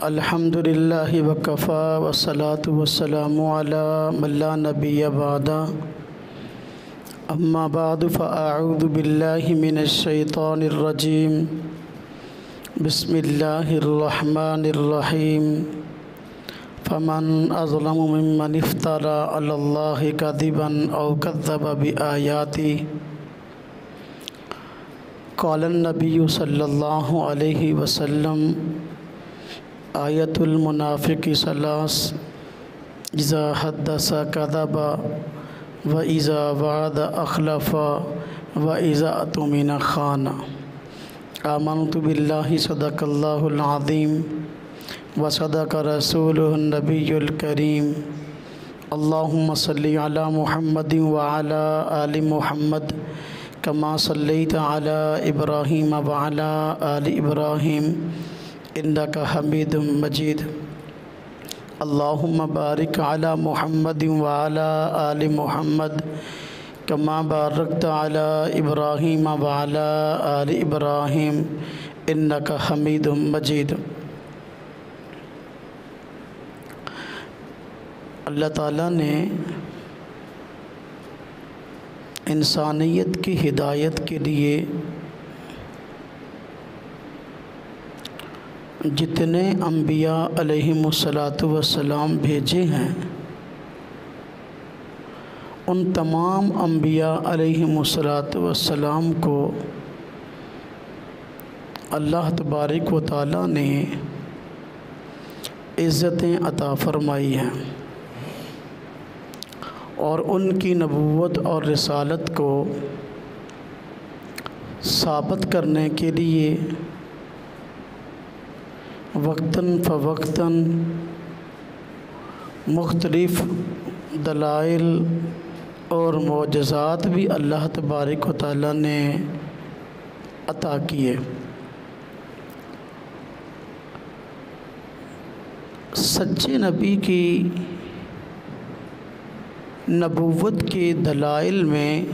الحمدللہ وکفا والصلاة والسلام علی من لا نبی بعدہ اما بعد فاعوذ باللہ من الشیطان الرجیم بسم اللہ الرحمن الرحیم فمن اظلم ممن افترى علی اللہ کذبا او کذب بآیاتہ قال النبی صلی اللہ علیہ وسلم آیت المنافق ثلاث اذا حدث کذب و اذا وعد اخلف و اذا اؤتمن خان آمنت باللہ صدق اللہ العظیم و صدق رسولہ النبی الکریم اللہم صلی علی محمد وعلی آل محمد کما صلیت علی ابراہیم وعلی آل ابراہیم انک حمید مجید اللہم بارک علی محمد وعلی آل محمد کما بارکت علی ابراہیم وعلی آل ابراہیم انک حمید مجید۔ اللہ تعالیٰ نے انسانیت کی ہدایت کے لیے جتنے انبیاء علیہم السلام بھیجے ہیں ان تمام انبیاء علیہم السلام کو اللہ تبارک و تعالیٰ نے عزتیں عطا فرمائی ہیں اور ان کی نبوت اور رسالت کو ثابت کرنے کے لیے وقتاً فوقتاً مختلف دلائل اور معجزات بھی اللہ تبارک و تعالیٰ نے عطا کیے۔ سچے نبی کی نبوت کے دلائل میں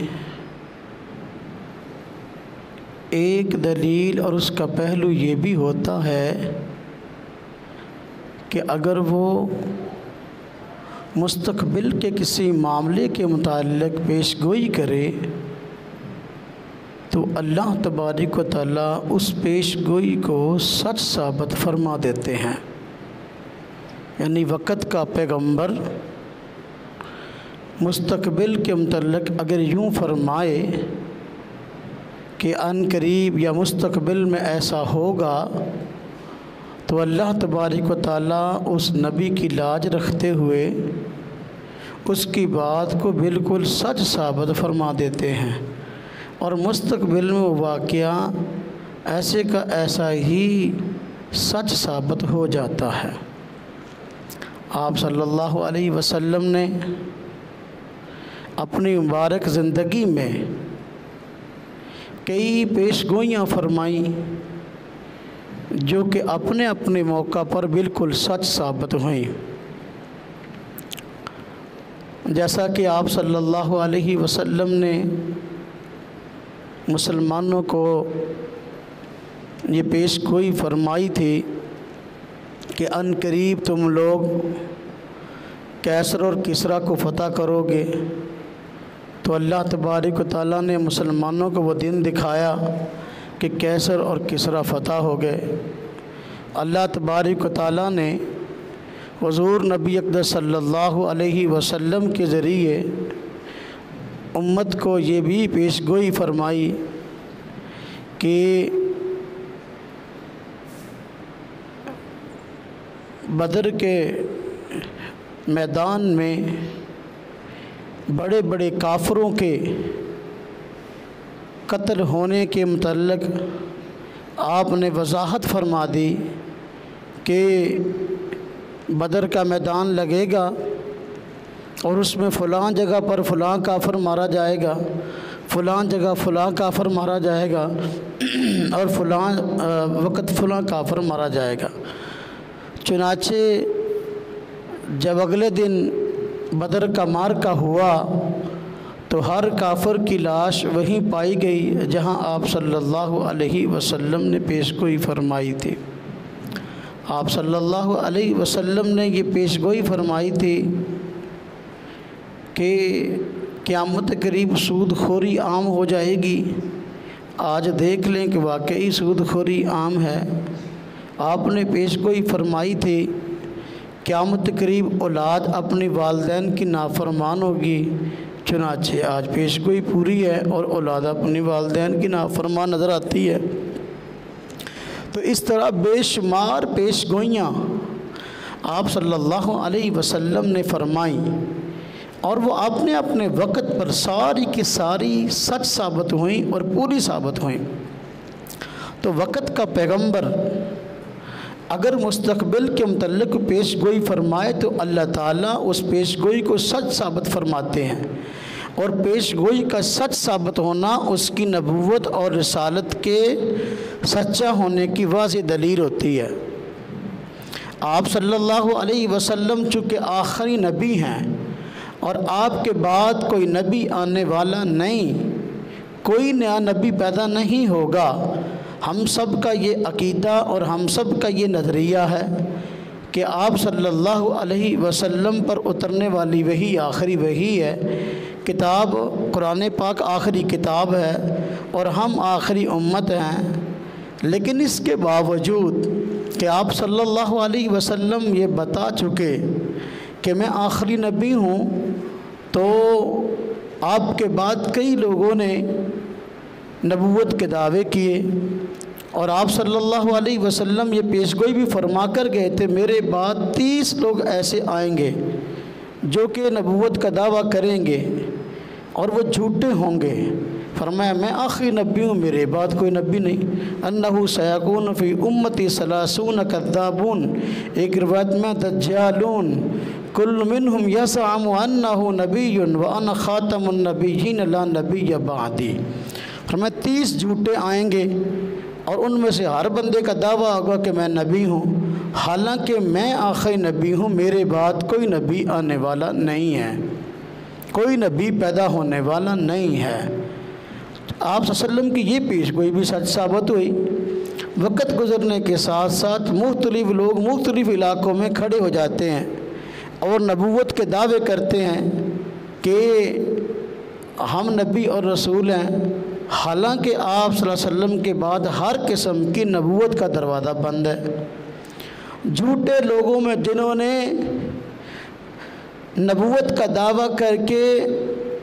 ایک دلیل اور اس کا پہلو یہ بھی ہوتا ہے کہ اگر وہ مستقبل کے کسی معاملے کے متعلق پیش گوئی کرے تو اللہ تبارک و تعالیٰ اس پیش گوئی کو سچ ثابت فرما دیتے ہیں۔ یعنی وقت کا پیغمبر مستقبل کے متعلق اگر یوں فرمائے کہ ان قریب یا مستقبل میں ایسا ہوگا تو اللہ تبارک و تعالیٰ اس نبی کی لاج رکھتے ہوئے اس کی بات کو بالکل سچ ثابت فرما دیتے ہیں اور مستقبل میں وہ واقعہ ایسے کا ایسا ہی سچ ثابت ہو جاتا ہے۔ آپ صلی اللہ علیہ وسلم نے اپنی مبارک زندگی میں کئی پیش گوئیاں فرمائیں جو کہ اپنے اپنے موقع پر بالکل سچ ثابت ہوئیں۔ جیسا کہ آپ صلی اللہ علیہ وسلم نے مسلمانوں کو یہ پیش گوئی فرمائی تھی کہ ان قریب تم لوگ کیسر اور کسریٰ کو فتح کرو گے، تو اللہ تبارک و تعالیٰ نے مسلمانوں کو وہ دن دکھایا کہ کیسر اور کسریٰ فتح ہو گئے۔ اللہ تبارک و تعالیٰ نے حضور نبی اقدس صلی اللہ علیہ وسلم کے ذریعے امت کو یہ بھی پیش گوئی فرمائی کہ بدر کے میدان میں بڑے بڑے کافروں کے قتل ہونے کے متعلق آپ نے وضاحت فرما دی کہ بدر کا میدان لگے گا اور اس میں فلاں جگہ پر فلاں کافر مارا جائے گا، فلاں جگہ فلاں کافر مارا جائے گا اور فلاں وقت فلاں کافر مارا جائے گا۔ چنانچہ جب اگلے دن بدر کا معرکہ ہوا تو ہر کافر کی لاش وہیں پائی گئی جہاں آپ صلی اللہ علیہ وسلم نے پیش گوئی فرمائی تھی۔ آپ صلی اللہ علیہ وسلم نے یہ پیش گوئی فرمائی تھی کہ قیامت قریب سود خوری عام ہو جائے گی۔ آج دیکھ لیں کہ واقعی سود خوری عام ہے۔ آپ نے پیش گوئی فرمائی تھی قیامت قریب اولاد اپنے والدین کی نافرمان ہوگی، چنانچہ آج پیش گوئی پوری ہے اور اولاد اپنے والدین کی نافرمان نظر آتی ہے۔ تو اس طرح بے شمار پیش گوئیاں آپ صلی اللہ علیہ وسلم نے فرمائیں، اور وہ آپ نے اپنے وقت پر ساری کی ساری سچ ثابت ہوئیں اور پوری ثابت ہوئیں۔ تو وقت کا پیغمبر اگر مستقبل کے متعلق پیش گوئی فرمائے تو اللہ تعالیٰ اس پیش گوئی کو سچ ثابت فرماتے ہیں، اور پیش گوئی کا سچ ثابت ہونا اس کی نبوت اور رسالت کے سچا ہونے کی واضح دلیل ہوتی ہے۔ آپ صلی اللہ علیہ وسلم چونکہ آخری نبی ہیں اور آپ کے بعد کوئی نبی آنے والا نہیں، کوئی نیا نبی پیدا نہیں ہوگا، ہم سب کا یہ عقیدہ اور ہم سب کا یہ نظریہ ہے کہ آپ صلی اللہ علیہ وسلم پر اترنے والی وحی آخری وحی ہے، کتاب قرآن پاک آخری کتاب ہے اور ہم آخری امت ہیں۔ لیکن اس کے باوجود کہ آپ صلی اللہ علیہ وسلم یہ بتا چکے کہ میں آخری نبی ہوں، تو آپ کے بعد کئی لوگوں نے نبوت کے دعوے کیے، اور آپ صلی اللہ علیہ وسلم یہ پیش گوئی بھی فرما کر گئے تھے میرے بعد 30 لوگ ایسے آئیں گے جو کہ نبوت کا دعویٰ کریں گے اور وہ جھوٹے ہوں گے۔ فرمایا میں آخری نبی ہوں، میرے بعد کوئی نبی نہیں۔ انہو سیکون فی امتی 30 کذابون، ایک روایت میں دجالون، کل منہم یزعم انہ نبی وانا خاتم النبیین لا نبی بعدی۔ فرمایا 30 جھوٹے آئیں گے اور ان میں سے ہر بندے کا دعویٰ ہوگا کہ میں نبی ہوں، حالانکہ میں آخری نبی ہوں، میرے بعد کوئی نبی آنے والا نہیں ہے، کوئی نبی پیدا ہونے والا نہیں ہے۔ آپ صلی اللہ علیہ وسلم کی یہ پیش گوئی بھی سچ ثابت ہوئی۔ وقت گزرنے کے ساتھ ساتھ مختلف لوگ مختلف علاقوں میں کھڑے ہو جاتے ہیں اور نبوت کے دعوے کرتے ہیں کہ ہم نبی اور رسول ہیں، حالانکہ آپ صلی اللہ علیہ وسلم کے بعد ہر قسم کی نبوت کا دروازہ بند ہے۔ جھوٹے لوگوں میں جنہوں نے نبوت کا دعویٰ کر کے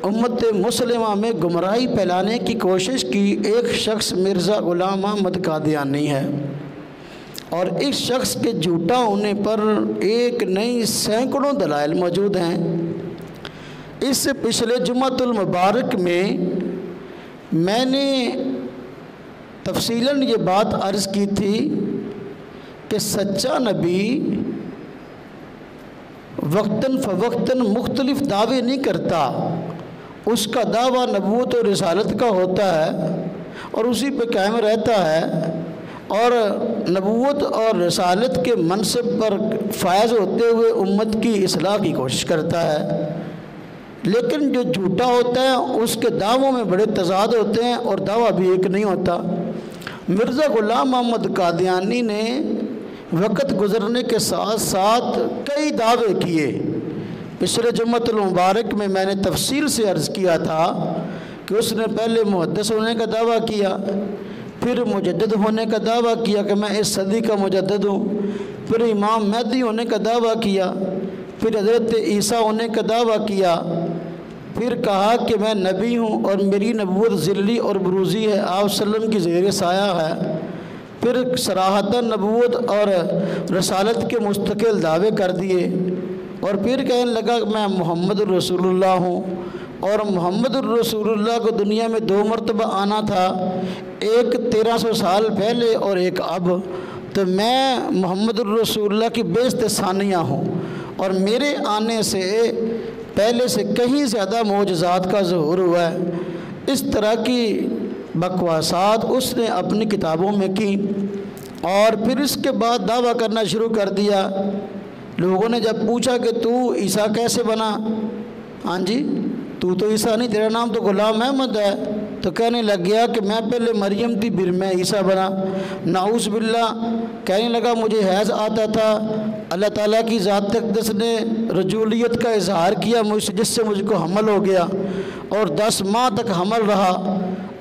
امت مسلمہ میں گمراہی پھیلانے کی کوشش کی، ایک شخص مرزا غلام احمد قادیانی ہے، اور اس شخص کے جھوٹا ہونے پر ایک نہیں سینکڑوں دلائل موجود ہیں۔ اس سے پچھلے جمعۃ المبارک میں نے تفصیلاً یہ بات عرض کی تھی کہ سچا نبی وقتاً فوقتاً مختلف دعوے نہیں کرتا، اس کا دعویٰ نبوت اور رسالت کا ہوتا ہے اور اسی پہ قائم رہتا ہے، اور نبوت اور رسالت کے منصب پر فائز ہوتے ہوئے امت کی اصلاح کی کوشش کرتا ہے۔ لیکن جو جھوٹا ہوتا ہے اس کے دعووں میں بڑے تضاد ہوتے ہیں اور دعویٰ بھی ایک نہیں ہوتا۔ مرزا غلام احمد قادیانی نے وقت گزرنے کے ساتھ ساتھ کئی دعوے کیے۔ پچھلے جمعۃ المبارک میں نے تفصیل سے عرض کیا تھا کہ اس نے پہلے محدث ہونے کا دعویٰ کیا، پھر مجدد ہونے کا دعویٰ کیا کہ میں اس صدی کا مجدد ہوں، پھر امام مہدی ہونے کا دعویٰ کیا، پھر حضرت عیسیٰ ہونے کا دعویٰ کیا، پھر کہا کہ میں نبی ہوں اور میری نبوت ذلی اور بروزی ہے، آپ صلی اللہ علیہ وسلم کی زیر سایہ ہے، پھر صراحتاً نبوت اور رسالت کے مستقل دعوے کر دیے، اور پھر کہنے لگا کہ میں محمد الرسول اللہ ہوں، اور محمد الرسول اللہ کو دنیا میں 2 مرتبہ آنا تھا، ایک 1300 سال پہلے اور ایک اب، تو میں محمد الرسول اللہ کی بیست ثانیہ ہوں، اور میرے آنے سے پہلے سے کہیں زیادہ معجزات کا ظہور ہوا ہے۔ اس طرح کی بکواسات اس نے اپنی کتابوں میں کی، اور پھر اس کے بعد دعویٰ کرنا شروع کر دیا۔ لوگوں نے جب پوچھا کہ تو عیسیٰ کیسے بنا، ہاں جی تو تو عیسیٰ نہیں، تیرا نام تو غلام احمد ہے۔ تو کہنے لگ گیا کہ میں پہلے مریم تھی پھر میں عیسیٰ بنا، نعوذ باللہ۔ کہنے لگا مجھے حیض آتا تھا، اللہ تعالیٰ کی ذات اقدس نے رجولیت کا اظہار کیا جس سے مجھ کو حمل ہو گیا، اور 10 ماہ تک حمل رہا۔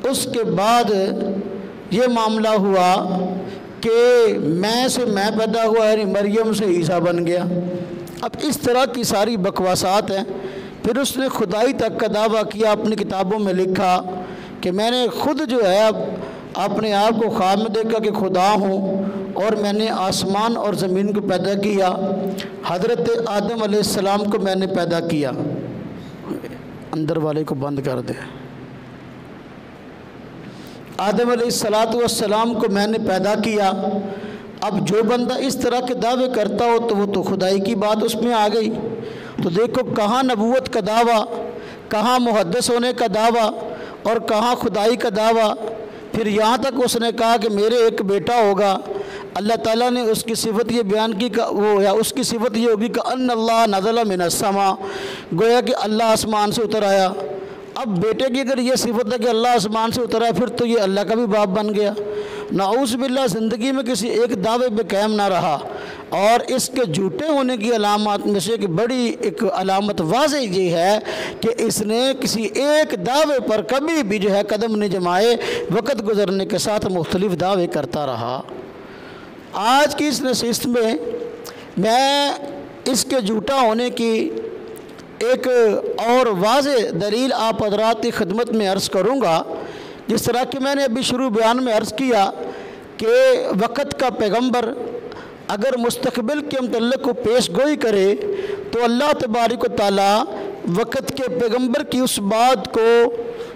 اس کے بعد یہ معاملہ ہوا کہ میں سے میں پیدا ہوا، یعنی مریم سے عیسیٰ بن گیا۔ اب اس طرح کی ساری بکواسات ہیں۔ پھر اس نے خدائی تک کا دعویٰ کیا، اپنی کتابوں میں لکھا کہ میں نے خود جو ہے اپنے آپ کو خواب میں دیکھا کہ خدا ہوں، اور میں نے آسمان اور زمین کو پیدا کیا، حضرت آدم علیہ السلام کو میں نے پیدا کیا۔ اندر والے کو بند کر دیں۔ آدم علیہ السلام کو میں نے پیدا کیا۔ اب جو بندہ اس طرح کے دعوے کرتا ہو تو وہ تو خدائی کی بات اس میں آ گئی۔ تو دیکھو کہاں نبوت کا دعویٰ، کہاں محدث ہونے کا دعویٰ، اور کہاں خدائی کا دعویٰ۔ پھر یہاں تک اس نے کہا کہ میرے ایک بیٹا ہوگا۔ اللہ تعالیٰ نے اس کی صفت یہ بیان کی کہ اس کی صفت یہ ہوگی کہ ان اللہ نزل من السماء، گویا کہ اللہ آسمان سے اتر آیا۔ اب بیٹے کی اگر یہ صفت ہے کہ اللہ آسمان سے اتر آیا، پھر تو یہ اللہ کا بھی باپ بن گیا۔ نعوذ باللہ، زندگی میں کسی ایک دعوے پہ قائم نہ رہا۔ اور اس کے جھوٹے ہونے کی علامات میں سے ایک بڑی علامت واضح یہ ہے کہ اس نے کسی ایک دعوے پر کبھی بھی جو ہے قدم نہیں جمائے، وقت گزرنے کے ساتھ مختلف دعوے کرتا رہا۔ آج کی اس نشست میں اس کے جھوٹا ہونے کی ایک اور واضح دلیل آپ حضرات کی خدمت میں عرض کروں گا۔ جس طرح کہ میں نے ابھی شروع بیان میں عرض کیا کہ وقت کا پیغمبر اگر مستقبل کے متعلق کو پیش گوئی کرے تو اللہ تبارک و تعالیٰ وقت کے پیغمبر کی اس بات کو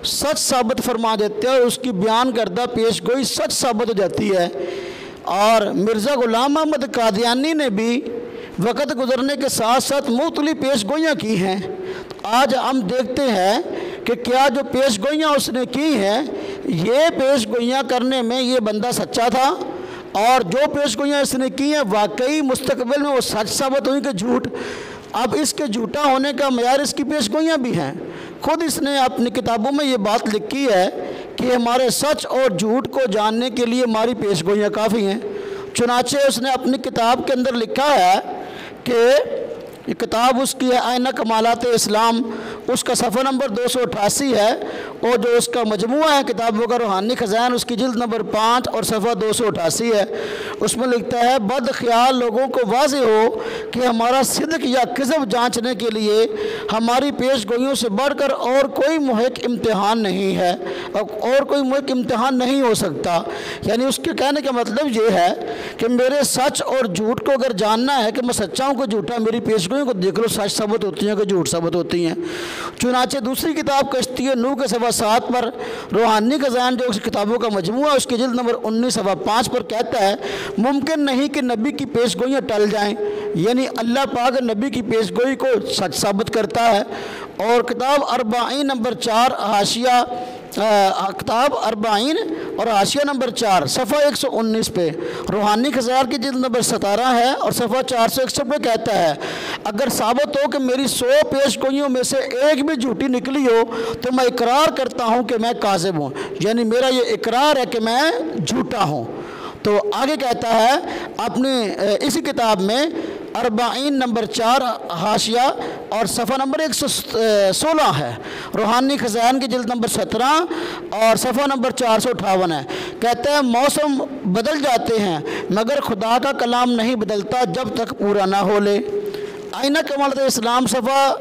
سچ ثابت فرما دیتے ہیں، اور اس کی بیان کردہ پیش گوئی سچ ثابت ہو جاتی ہے۔ اور مرزا غلام احمد قادیانی نے بھی وقت گزرنے کے ساتھ ساتھ مختلف پیش گوئیاں کی ہیں۔ آج ہم دیکھتے ہیں کہ کیا جو پیش گوئیاں اس نے کی ہیں، یہ پیش گوئیاں کرنے میں یہ بندہ سچا تھا، اور جو پیش گوئیاں اس نے کی ہیں واقعی مستقبل میں وہ سچ ثابت ہوئی کہ جھوٹ۔ اب اس کے جھوٹا ہونے کا معیار اس کی پیش گوئیاں بھی ہیں۔ خود اس نے اپنی کتابوں میں یہ بات لکھی ہے کہ ہمارے سچ اور جھوٹ کو جاننے کے لیے ہماری پیش گوئیاں کافی ہیں۔ چنانچہ اس نے اپنی کتاب کے اندر لکھا ہے کہ یہ کتاب اس کی ہے آئینہ کمالات اسلام، اس کا صفحہ نمبر 288 ہے، اور جو اس کا مجموعہ ہے کتابوں کا روحانی خزائن، اس کی جلد نمبر 5 اور صفحہ 288 ہے۔ اس میں لکھتا ہے بد خیال لوگوں کو واضح ہو کہ ہمارا صدق یا کذب جانچنے کے لیے ہماری پیش گوئیوں سے بڑھ کر اور کوئی محق امتحان نہیں ہے، اور کوئی محق امتحان نہیں ہو سکتا۔ یعنی اس کے کہنے کا مطلب یہ ہے کہ میرے سچ اور جھوٹ کو اگر جاننا ہے کہ میں سچا ہوں کہ جھوٹا، میری پیش گوئیوں کو دیکھ لو، سچ ثابت ہوتی ہیں کہ جھوٹ ثابت ہوتی ہیں۔ چنانچہ دوسری کتاب کشتی نوح کے صفحہ 7 پر روحانی خزائن جو اس کتابوں کا مجموعہ اس کی جلد نمبر 19 صفحہ 5 پر کہتا ہے ممکن نہیں کہ نبی کی پیش گوئیاں ٹل جائیں، یعنی اللہ پاک نبی کی پیش گوئی کو سچ ثابت کرتا ہے۔ اور کتاب 40 نمبر 4 حاشیہ کتاب 40 اور حاشیہ نمبر 4 صفحہ 119 پہ روحانی خزائن کی جلد نمبر 17 ہے اور صفحہ 461 پہ کہتا ہے اگر ثابت ہو کہ میری 100 پیش گوئیوں میں سے ایک بھی جھوٹی نکلی ہو تو میں اقرار کرتا ہوں کہ میں کاذب ہوں، یعنی میرا یہ اقرار ہے کہ میں جھوٹا ہوں۔ تو آگے کہتا ہے اپنے اسی کتاب میں 40 نمبر 4 حاشیہ اور صفحہ نمبر 116 ہے، روحانی خزائن کی جلد نمبر 17 اور صفحہ نمبر 458 ہے۔ کہتا ہے موسم بدل جاتے ہیں مگر خدا کا کلام نہیں بدلتا جب تک پورا نہ ہو لے۔ آئینہ کمالات اسلام صفحہ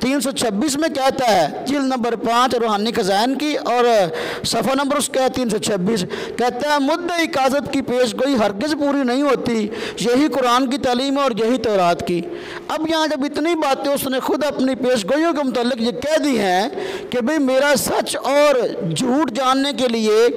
326 میں کہتا ہے جلد نمبر 5 روحانی خزائن کی اور صفحہ نمبر اس کا ہے 326، کہتا ہے مدعی کاذب کی پیش گوئی ہرگز پوری نہیں ہوتی، یہی قرآن کی تعلیم ہے اور یہی تورات کی۔ اب یہاں جب اتنی باتیں اس نے خود اپنی پیش گوئیوں کے متعلق یہ کہہ دی ہیں کہ بھئی میرا سچ اور جھوٹ جاننے کے لیے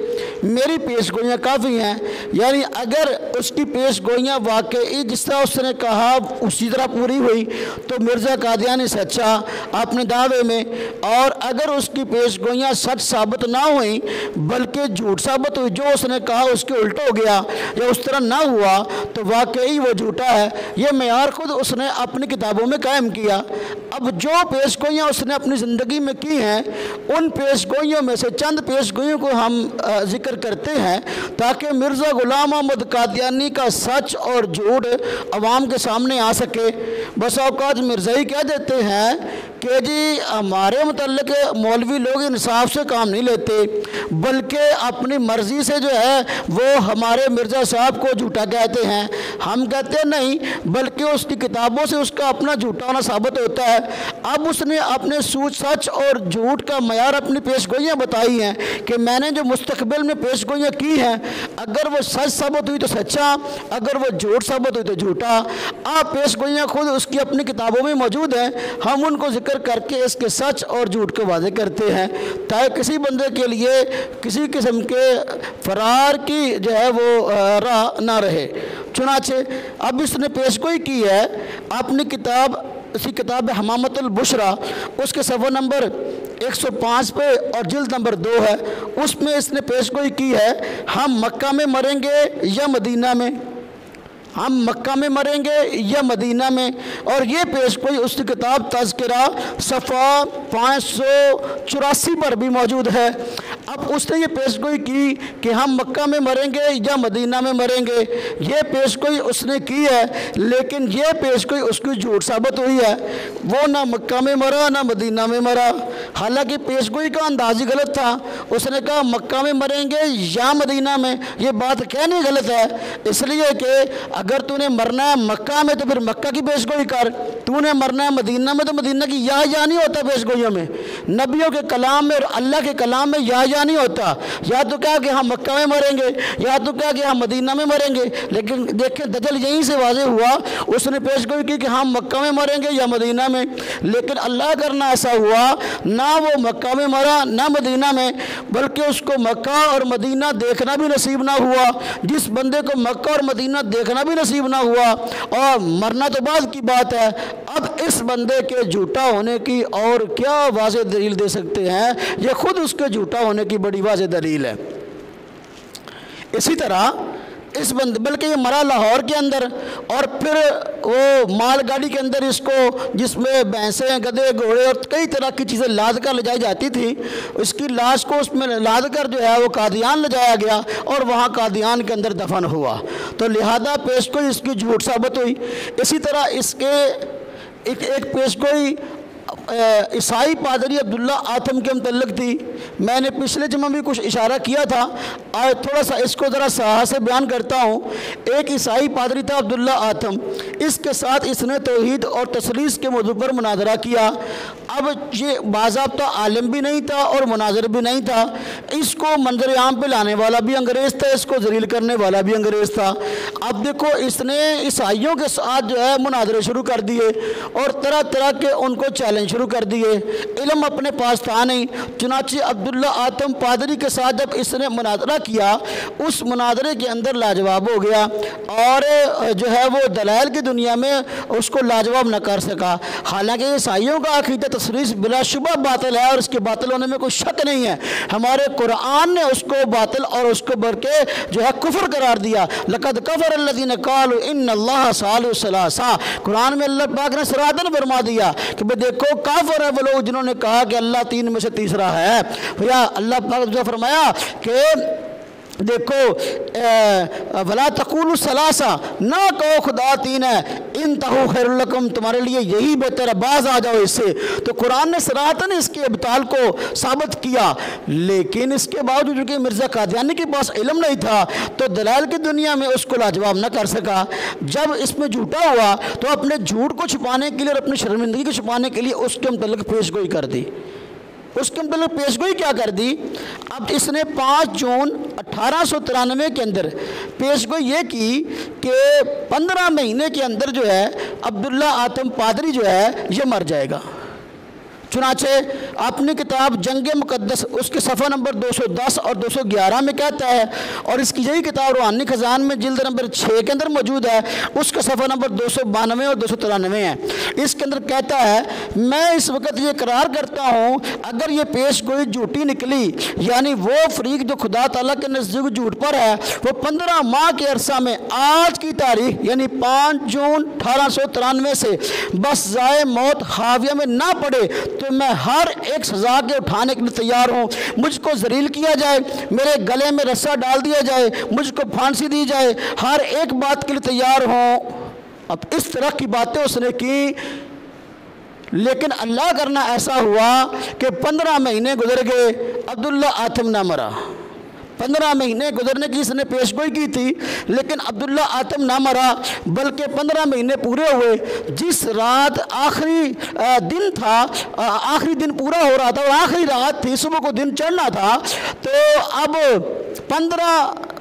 میری پیش گوئیاں کافی ہیں، یعنی اگر اس کی پیش گوئیاں واقعی جس طرح اس نے کہا اسی طرح پوری ہوئی تو مرزا قادیانی سچا، اپنے دعوے میں، اور اگر اس کی پیش گوئیاں سچ ثابت نہ ہوئیں بلکہ جھوٹ ثابت ہوئی، جو اس نے کہا اس کے الٹ ہو گیا یا اس طرح نہ ہوا تو واقعی وہ جھوٹا ہے۔ یہ معیار خود اس نے اپنی کتابوں میں قائم کیا۔ اب جو پیش گوئیاں اس نے اپنی زندگی میں کی ہیں، ان پیش گوئیوں میں سے چند پیش گوئیوں کو ہم ذکر کرتے ہیں تاکہ مرزا غلام محمد قادیانی کا سچ اور جھوٹ عوام کے سامنے آ سکے۔ بس اوقات مرزائی کہہ دیتے ہیں کہ جی ہمارے متعلق مولوی لوگ انصاف سے کام نہیں لیتے بلکہ اپنی مرضی سے جو ہے وہ ہمارے مرزا صاحب کو جھوٹا کہتے ہیں۔ ہم کہتے ہیں نہیں، بلکہ اس کی کتابوں سے اس کا اپنا جھوٹا ہونا ثابت ہوتا ہے۔ اب اس نے اپنے سچ اور جھوٹ کا معیار اپنی پیش گوئیاں بتائی ہیں کہ میں نے جو مستقبل میں پیش گوئیاں کی ہیں، اگر وہ سچ ثابت ہوئی تو سچا، اگر وہ جھوٹ ثابت ہوئی تو جھوٹا۔ آپ پیش گوئیاں خود اس کی اپنی کتابوں میں موجود ہیں، ہم ان کو ذکر کر کے اس کے سچ اور جھوٹ کو واضح کرتے ہیں تاکہ کسی بندے کے لیے کسی قسم کے فرار کی جو ہے وہ راہ نہ رہے۔ چنانچہ اب اس نے پیش گوئی کی ہے اپنی کتاب، اسی کتاب حمامت البشرا، اس کے صفحہ نمبر 105 پہ اور جلد نمبر 2 ہے، اس میں اس نے پیش گوئی کی ہے ہم مکہ میں مریں گے یا مدینہ میں، ہم مکہ میں مریں گے یا مدینہ میں، اور یہ پیش گوئی اس کی کتاب تذکرہ صفحہ 584 پر بھی موجود ہے۔ اب اس نے یہ پیش گوئی کی کہ ہم مکہ میں مریں گے یا مدینہ میں مریں گے، یہ پیش گوئی اس نے کی ہے، لیکن یہ پیش گوئی اس کی جھوٹ ثابت ہوئی ہے۔ وہ نہ مکہ میں مرا نہ مدینہ میں مرا، حالانکہ پیش گوئی کا انداز ہی غلط تھا۔ اس نے کہا مکہ میں مریں گے یا مدینہ میں، یہ بات کہنی غلط ہے، اس لیے کہ اگر تو نے مرنا ہے مکہ میں تو پھر مکہ کی پیش گوئی کر، تو نے مرنا ہے مدینہ میں تو مدینہ کی یا نہیں ہوتا پیش گوئیوں میں۔ نبیوں کے کلام میں اور اللہ کے کلام میں یا نہیں ہوتا، یا تو کہا کہ ہم مکہ میں مریں گے یا تو کہا کہ ہم مدینہ میں مریں گے، لیکن دیکھیں دجل یہیں سے واضح ہوا، اس نے پیش گوئی کی کہ ہم مکہ میں مریں گے یا مدینہ میں، لیکن اللہ کرنا ایسا ہوا نہ وہ مکہ میں مرا نہ مدینہ میں، بلکہ اس کو مکہ اور مدینہ دیکھنا بھی نصیب نہ ہوا۔ جس بندے کو مکہ اور مدینہ دیکھنا بھی نصیب نہ ہوا اور مرنا تو بعد کی بات ہے، اب اس بندے کے جھوٹا ہونے کی اور کیا واضح دلیل دے سکتے ہیں؟ یہ خود اس کے جھوٹا ہونے کی بڑی واضح دلیل ہے۔ اسی طرح اس بندے، بلکہ یہ مرا لاہور کے اندر، اور پھر وہ مال گاڑی کے اندر اس کو، جس میں بھینسیں گدھے گھوڑے اور کئی طرح کی چیزیں لاد کر لے جائی جاتی تھی، اس کی لاش کو اس میں لاد کر جو ہے وہ قادیان لے جایا گیا اور وہاں قادیان کے اندر دفن ہوا، تو لہذا پیش گوئی اس کی جھوٹ ثابت ہوئی۔ اسی طرح اس کے ایک پیش گوئی عیسائی پادری عبداللہ آتم کے متعلق تھی، میں نے پچھلے جمعہ بھی کچھ اشارہ کیا تھا، آج تھوڑا سا اس کو ذرا صحیح سے بیان کرتا ہوں۔ ایک عیسائی پادری تھا عبداللہ آتم، اس کے ساتھ اس نے توحید اور تثلیث کے موضوع پر مناظرہ کیا۔ اب یہ باضابطہ عالم بھی نہیں تھا اور مناظر بھی نہیں تھا، اس کو منظر عام پہ لانے والا بھی انگریز تھا، اس کو ذلیل کرنے والا بھی انگریز تھا۔ اب دیکھو اس نے عیسائیوں کے ساتھ جو ہے مناظرے شروع کر دیے اور طرح طرح کے ان کو چیلنج شروع کر دیے، علم اپنے پاس تھا نہیں۔ چنانچہ عبداللہ آتم پادری کے ساتھ جب اس نے مناظرہ کیا، اس مناظرے کے اندر لاجواب ہو گیا اور جو ہے وہ دلائل کی دنیا میں اس کو لاجواب نہ کر سکا۔ حالانکہ عیسائیوں کا عقیدہ تثلیث بلا شبہ باطل ہے اور اس کے باطل ہونے میں کوئی شک نہیں ہے، ہمارے قرآن نے اس کو باطل اور اس کو بر کے جو ہے کفر قرار دیا۔ لقد کفر الذین قالوا ان اللہ ثالث ثلاثہ، قرآن میں اللہ پاک نے صراحتاً فرما دیا کہ بھئی دیکھو کافر ہے وہ لوگ جنہوں نے کہا کہ اللہ تین میں سے تیسرا ہے۔ بھیا اللہ پاک نے فرمایا کہ دیکھو ولا تقولوا ثلاثہ، نہ کہو خدا تین ہے، انتہوا خیر لکم، تمہارے لیے یہی بہتر ہے، باز آ جاؤ اس سے۔ تو قرآن نے صراحتاً اس کے ابطال کو ثابت کیا، لیکن اس کے باوجود چونکہ مرزا قادیانی کے پاس علم نہیں تھا تو دلائل کی دنیا میں اس کو لاجواب نہ کر سکا۔ جب اس میں جھوٹا ہوا تو اپنے جھوٹ کو چھپانے کے لیے اور اپنی شرمندگی کو چھپانے کے لیے اس کے متعلق پیش گوئی کر دی۔ اس کے متعلق پیش گوئی کیا کر دی؟ اب اس نے 5 جون 1893 کے اندر پیش گوئی یہ کی کہ 15 مہینے کے اندر جو ہے عبداللہ آتم پادری جو ہے یہ مر جائے گا۔ چنانچہ اپنی کتاب جنگ مقدس اس کے صفحہ نمبر 210 اور 211 میں کہتا ہے، اور اس کی یہی کتاب روحانی خزان میں جلد نمبر 6 کے اندر موجود ہے، اس کا صفحہ نمبر 292 اور 293 ہے۔ اس کے اندر کہتا ہے، میں اس وقت یہ اقرار کرتا ہوں اگر یہ پیش گوئی جھوٹی نکلی، یعنی وہ فریق جو خدا تعالیٰ کے نزدیک جھوٹ پر ہے، وہ 15 ماہ کے عرصہ میں آج کی تاریخ یعنی 5 جون 1893 سے بس ضائع موت حاویہ میں نہ پڑے، تو میں ہر ایک سزا کے اٹھانے کے لیے تیار ہوں۔ مجھ کو ذلیل کیا جائے، میرے گلے میں رسا ڈال دیا جائے، مجھ کو پھانسی دی جائے، ہر ایک بات کے لیے تیار ہوں۔ اب اس طرح کی باتیں اس نے کی، لیکن اللہ کرنا ایسا ہوا کہ 15 مہینے گزر گئے، عبداللہ آتم نہ مرا۔ 15 مہینے گزرنے کی اس نے پیش گوئی کی تھی، لیکن عبداللہ آتم نہ مرا، بلکہ 15 مہینے پورے ہوئے۔ جس رات آخری دن تھا، آخری دن پورا ہو رہا تھا اور آخری رات تھی، صبح کو دن چڑھنا تھا، تو اب 15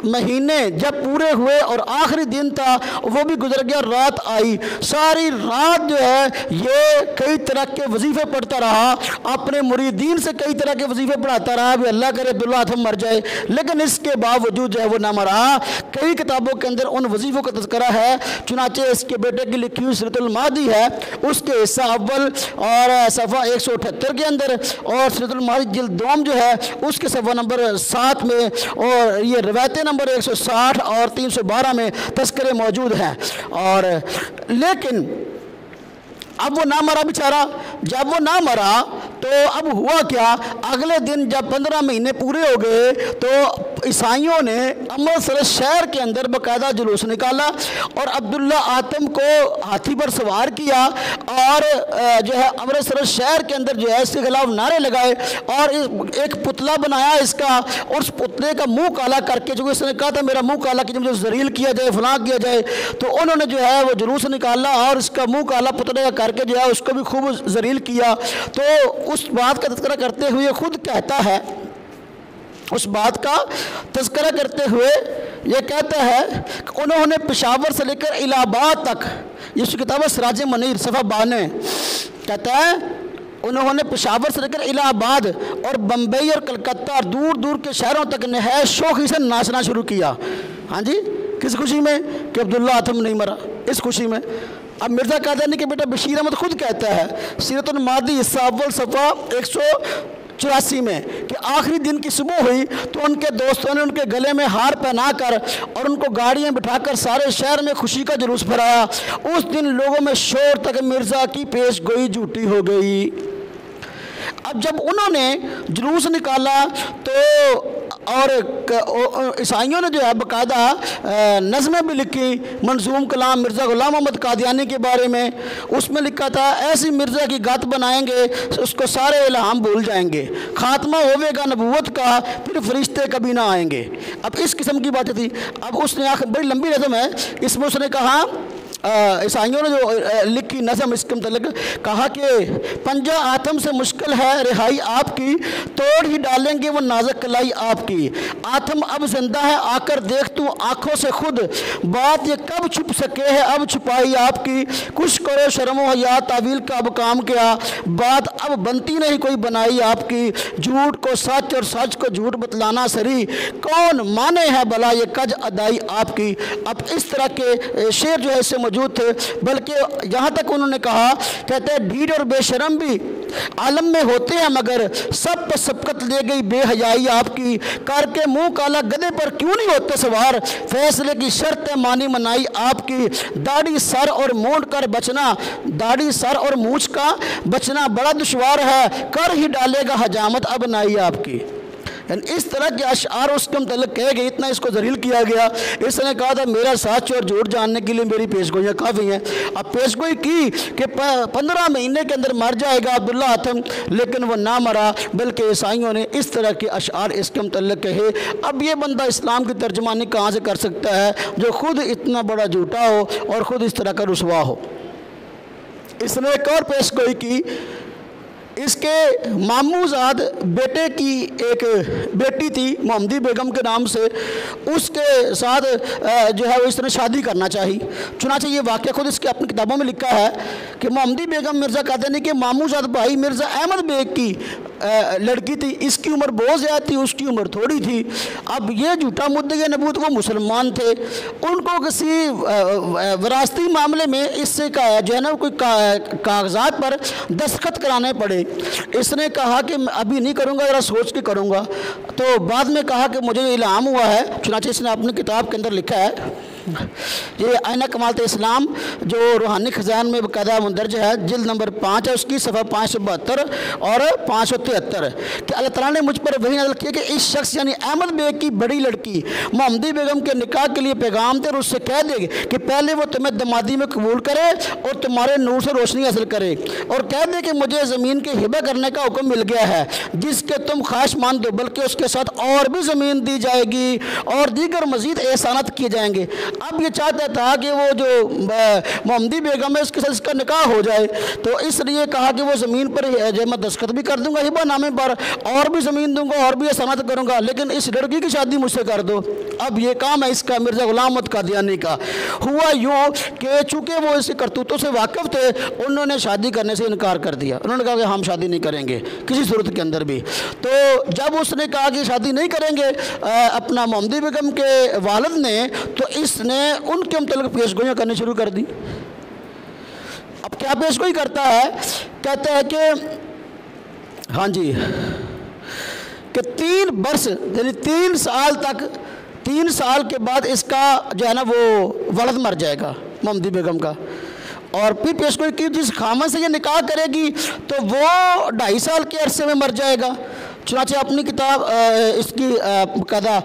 مہینے جب پورے ہوئے اور آخری دن تھا وہ بھی گزر گیا، رات آئی۔ ساری رات جو ہے یہ کئی طرح کے وظیفے پڑھتا رہا، اپنے مریدین سے کئی طرح کے وظیفے پڑھاتا رہا بھی اللہ کرے عبداللہ آتم مر جائے، لیکن اس کے باوجود جو ہے وہ نہ مرا۔ کئی کتابوں کے اندر ان وظیفوں کا تذکرہ ہے، چنانچہ اس کے بیٹے کی لکھی ہوئی سیرت المہدی ہے، اس کے حصہ اول اور صفحہ 178 کے اندر، اور سیرت المہدی جلد دوم جو ہے اس کے صفحہ نمبر 7 میں، اور یہ روایتیں نمبر 160 اور 312 میں تذکرے موجود ہیں۔ اور لیکن اب وہ نہ مرا بیچارہ۔ جب وہ نہ مرا تو اب ہوا کیا، اگلے دن جب 15 مہینے پورے ہو گئے تو عیسائیوں نے امرتسر شہر کے اندر باقاعدہ جلوس نکالا اور عبداللہ آتم کو ہاتھی پر سوار کیا، اور جو ہے امرتسر شہر کے اندر جو ہے اس کے خلاف نعرے لگائے، اور ایک پتلا بنایا اس کا، اور اس پتلے کا منہ کالا کر کے، جو اس نے کہا تھا میرا منہ کالا کہ مجھے ذلیل کیا جائے، فلاں کیا جائے، تو انہوں نے جو ہے وہ جلوس نکالا اور اس کا منہ کالا پتلے کا کر کے جو ہے اس کو بھی خوب ذلیل کیا۔ تو اس بات کا تذکرہ کرتے ہوئے خود کہتا ہے، اس بات کا تذکرہ کرتے ہوئے یہ کہتا ہے کہ انہوں نے پشاور سے لے کر الہ آباد تک، یہ کتاب ہے سراج منیر صفحہ 92، کہتا ہے انہوں نے پشاور سے لے کر الہ آباد اور بمبئی اور کلکتہ اور دور دور کے شہروں تک نہایت شوخی سے ناچنا شروع کیا۔ ہاں جی، کس خوشی میں؟ کہ عبداللہ آتم نہیں مرا، اس خوشی میں۔ اب مرزا قادیانی کے بیٹا بشیر احمد خود کہتا ہے سیرت المہدی حصہ اول صفحہ 184 میں کہ آخری دن کی صبح ہوئی تو ان کے دوستوں نے ان کے گلے میں ہار پہنا کر اور ان کو گاڑیاں بٹھا کر سارے شہر میں خوشی کا جلوس بھرایا۔ اس دن لوگوں میں شور تک مرزا کی پیش گوئی جھوٹی ہو گئی۔ اب جب انہوں نے جلوس نکالا تو اور عیسائیوں نے جو ہے باقاعدہ نظمیں بھی لکھی، منظوم کلام مرزا غلام محمد قادیانی کے بارے میں، اس میں لکھا تھا ایسی مرزا کی گت بنائیں گے اس کو سارے الہام بھول جائیں گے، خاتمہ ہوئے گا نبوت کا پھر فرشتے کبھی نہ آئیں گے۔ اب اس قسم کی باتیں تھی۔ اب اس نے بڑی لمبی نظم ہے، اس میں اس نے کہا، عیسائیوں نے جو لکھی نظم اس کے متعلق کہا کہ پنجہ آتم سے مشکل ہے رہائی آپ کی، توڑ ہی ڈالیں گے وہ نازک کلائی آپ کی، آتم اب زندہ ہے آ کر دیکھ تو آنکھوں سے خود، بات یہ کب چھپ سکے ہے اب چھپائی آپ کی، کچھ کرو شرم و حیا تعویل کا اب کام کیا، بات اب بنتی نہیں کوئی بنائی آپ کی، جھوٹ کو سچ اور سچ کو جھوٹ بتلانا سری، کون مانے ہے بھلا یہ کج ادائی آپ کی۔ اب اس طرح کے شعر جو ہے اس سے موجود تھے، بلکہ یہاں تک انہوں نے کہا، کہتے ہیں ڈھیڑ اور بے شرم بھی عالم میں ہوتے ہیں مگر سب پر سبقت لے گئی بے حیائی آپ کی، کر کے منہ کالا گدے پر کیوں نہیں ہوتے سوار، فیصلے کی شرط مانی منائی آپ کی، داڑھی سر اور مونڈ کر بچنا، داڑھی سر اور مونچھ کا بچنا بڑا دشوار ہے، کر ہی ڈالے گا حجامت اب نائی آپ کی۔ یعنی اس طرح کے اشعار اس کے متعلق کہے گئے، اتنا اس کو ذلیل کیا گیا۔ اس نے کہا تھا میرا سچ اور جھوٹ جاننے کے لیے میری پیش گوئیاں کافی ہیں۔ اب پیش گوئی کی کہ 15 مہینے کے اندر مر جائے گا عبداللہ آتم، لیکن وہ نہ مرا، بلکہ عیسائیوں نے اس طرح کے اشعار اس کے متعلق کہے۔ اب یہ بندہ اسلام کی ترجمانی کہاں سے کر سکتا ہے جو خود اتنا بڑا جھوٹا ہو اور خود اس طرح کا رسوا ہو۔ اس نے ایک اور پیش گوئی کی، اس کے ماموزاد بیٹے کی ایک بیٹی تھی محمدی بیگم کے نام سے، اس کے ساتھ جو ہے وہ اس نے شادی کرنا چاہی۔ چنانچہ یہ واقعہ خود اس کے اپنی کتابوں میں لکھا ہے کہ محمدی بیگم مرزا قادیانی کے ماموزاد بھائی مرزا احمد بیگ کی لڑکی تھی، اس کی عمر بہت زیادہ تھی، اس کی عمر تھوڑی تھی۔ اب یہ جھوٹا مدعی نبوت، وہ مسلمان تھے، ان کو کسی وراثتی معاملے میں اس سے جو ہے نا کوئی کاغذات پر دستخط کرانے پڑے۔ اس نے کہا کہ میں ابھی نہیں کروں گا، ذرا سوچ کے کروں گا۔ تو بعد میں کہا کہ مجھے الہام ہوا ہے، چنانچہ اس نے اپنی کتاب کے اندر لکھا ہے، یہ آئینہ کمالت اسلام جو روحانی خزان میں باقاعدہ مندرج ہے، جلد نمبر 5 ہے، اس کی صفحہ 572 اور 573، کہ اللہ تعالیٰ نے مجھ پر وحی نازل کیا کہ اس شخص یعنی احمد بیگ کی بڑی لڑکی محمدی بیگم کے نکاح کے لیے پیغام دے اور اس سے کہہ دے کہ پہلے وہ تمہیں دمادی میں قبول کرے اور تمہارے نور سے روشنی حاصل کرے، اور کہہ دے کہ مجھے زمین کے ہبہ کرنے کا حکم مل گیا ہے جس کے تم خواہش مند ہو، بلکہ اس کے ساتھ اور بھی زمین دی جائے گی اور دیگر مزید احسانات کیے جائیں گے۔ اب یہ چاہتا تھا کہ وہ جو محمدی بیگم ہے اس کے ساتھ اس کا نکاح ہو جائے، تو اس لیے کہا کہ وہ زمین پر جو میں دستخط بھی کر دوں گا ہبہ نامے پر، اور بھی زمین دوں گا اور بھی احسانات کروں گا، لیکن اس لڑکی کی شادی مجھ سے کر دو۔ اب یہ کام ہے اس کا مرزا غلام محمد قادیانی کا۔ ہوا یوں کہ چونکہ وہ اس کرتوتوں سے واقف تھے، انہوں نے شادی کرنے سے انکار کر دیا، انہوں نے کہا کہ ہم شادی نہیں کریں گے کسی صورت کے اندر بھی۔ تو جب اس نے کہا کہ شادی نہیں کریں گے اپنا محمدی بیگم کے والد نے، تو اس نے ان کے متعلق پیش گوئیاں کرنی شروع کر دی۔ اب کیا پیش گوئی کرتا ہے؟ کہتا ہے کہ ہاں جی کہ 3 برس یعنی 3 سال تک، 3 سال کے بعد اس کا جو ہے نا وہ ولد مر جائے گا محمدی بیگم کا، اور پھر پیش گوئی کی جس خامن سے یہ نکاح کرے گی تو وہ 2.5 سال کے عرصے میں مر جائے گا۔ چنانچہ اپنی کتاب اس کی باقاعدہ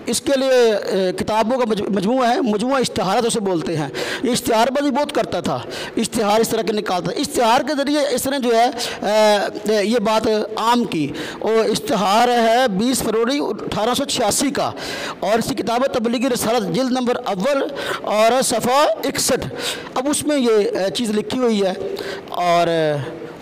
اس کے لیے کتابوں کا مجموعہ ہے، مجموعہ اشتہارات اسے بولتے ہیں۔ یہ اشتہار بازی بہت کرتا تھا، اشتہار اس طرح کے نکالتا تھا۔ اشتہار کے ذریعے اس نے جو ہے یہ بات عام کی، اور اشتہار ہے 20 فروری 1886 کا، اور اسی کتاب تبلیغی رسالت جلد نمبر 1 اور صفحہ 61۔ اب اس میں یہ چیز لکھی ہوئی ہے، اور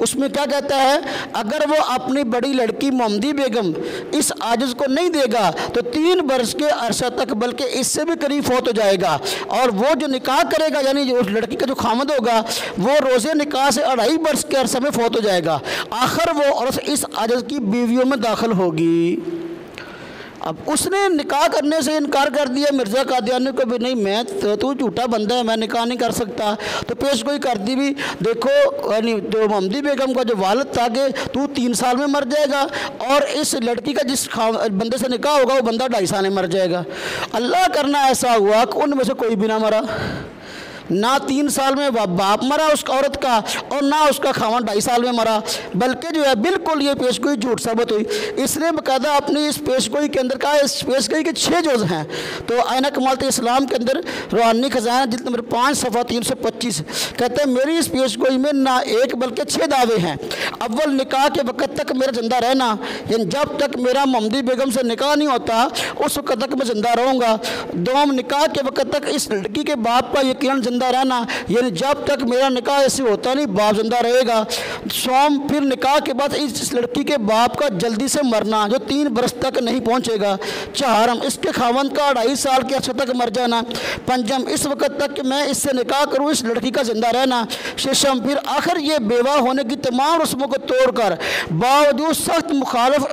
اس میں کیا کہتا ہے؟ اگر وہ اپنی بڑی لڑکی محمدی بیگم اس عاجز کو نہیں دے گا تو 3 برس کے عرصہ تک بلکہ اس سے بھی قریب فوت ہو جائے گا، اور وہ جو نکاح کرے گا یعنی جو اس لڑکی کا جو خامد ہوگا وہ روزے نکاح سے 2.5 برس کے عرصہ میں فوت ہو جائے گا، آخر وہ عورت اس عاجز کی بیویوں میں داخل ہوگی۔ اب اس نے نکاح کرنے سے انکار کر دیا مرزا قادیانی کو بھی، نہیں میں تو جھوٹا بندہ ہے، میں نکاح نہیں کر سکتا۔ تو پیش گوئی کر دی بھی، دیکھو یعنی جو محمدی بیگم کا جو والد تھا کہ تو 3 سال میں مر جائے گا، اور اس لڑکی کا جس بندے سے نکاح ہوگا وہ بندہ 2.5 سال میں مر جائے گا۔ اللہ کرنا ایسا ہوا کہ ان میں سے کوئی بھی نہ مرا، نہ 3 سال میں باپ مرا اس عورت کا، اور نہ اس کا خاوند 2.5 سال میں مرا، بلکہ جو ہے بالکل یہ پیش گوئی جھوٹ ثابت ہوئی۔ اس نے باقاعدہ اپنی اس پیش گوئی کے اندر کہا، اس پیش گوئی کے 6 جز ہیں۔ تو آئینہ کمالت اسلام کے اندر روحانی خزانہ جلد نمبر 5 صفحہ 325 کہتے ہیں میری اس پیش گوئی میں نہ 1 بلکہ 6 دعوے ہیں۔ اول، نکاح کے وقت تک میرا زندہ رہنا، یعنی جب تک میرا محمدی بیگم سے نکاح نہیں ہوتا اس وقت تک میں زندہ رہوں گا۔ دوم، نکاح کے وقت تک اس لڑکی کے باپ کا یقیناً زندہ رہنا، یعنی جب تک میرا نکاح ایسے ہوتا نہیں باپ زندہ رہے گا۔ سوم، پھر نکاح کے بعد اس لڑکی کے باپ کا جلدی سے مرنا جو 3 برس تک نہیں پہنچے گا۔ چہارم، اس کے خاوند کا 2.5 سال کے عرصے تک مر جانا۔ پنجم، اس وقت تک کہ میں اس سے نکاح کروں اس لڑکی کا زندہ رہنا۔ ششم، پھر آخر یہ بیوہ ہونے کی تمام رسموں کو توڑ کر باوجود سخت مخالف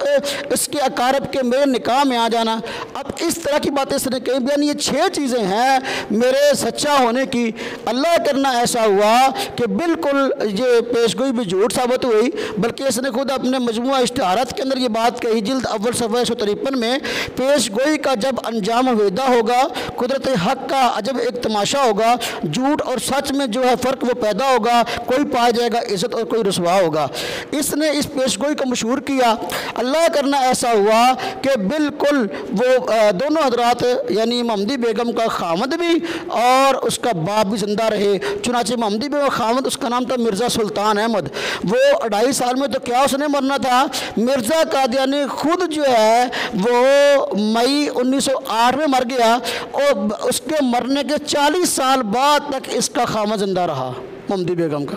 اس کے اقارب کے میرے نکاح میں آ جانا۔ اب اس طرح کی باتیں اس نے کہیں، یعنی یہ 6 چیزیں ہیں میرے سچا ہونے کی۔ اللہ کرنا ایسا ہوا کہ بالکل یہ پیش گوئی بھی جھوٹ ثابت ہوئی، بلکہ اس نے خود اپنے مجموعہ اشتہارات کے اندر یہ بات کہی، جلد اول صفحہ 153 میں، پیش گوئی کا جب انجام ویدہ ہوگا قدرت حق کا عجب ایک تماشا ہوگا، جھوٹ اور سچ میں جو ہے فرق وہ پیدا ہوگا، کوئی پا جائے گا عزت اور کوئی رسوا ہوگا۔ اس نے اس پیش گوئی کو مشہور کیا۔ اللہ کرنا ایسا ہوا کہ بالکل وہ دونوں حضرات یعنی محمدی بیگم کا خامد بھی اور اس کا باپ بھی زندہ رہے۔ چنانچہ محمدی بیگم کا خامد اس کا نام تھا مرزا سلطان احمد، وہ 2.5 سال میں تو کیا اس نے مرنا تھا، مرزا قادیانی خود جو ہے وہ مئی 1908 میں مر گیا، اور اس کے مرنے کے 40 سال بعد تک اس کا خامد زندہ رہا محمدی بیگم کا۔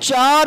4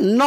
9।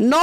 9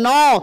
9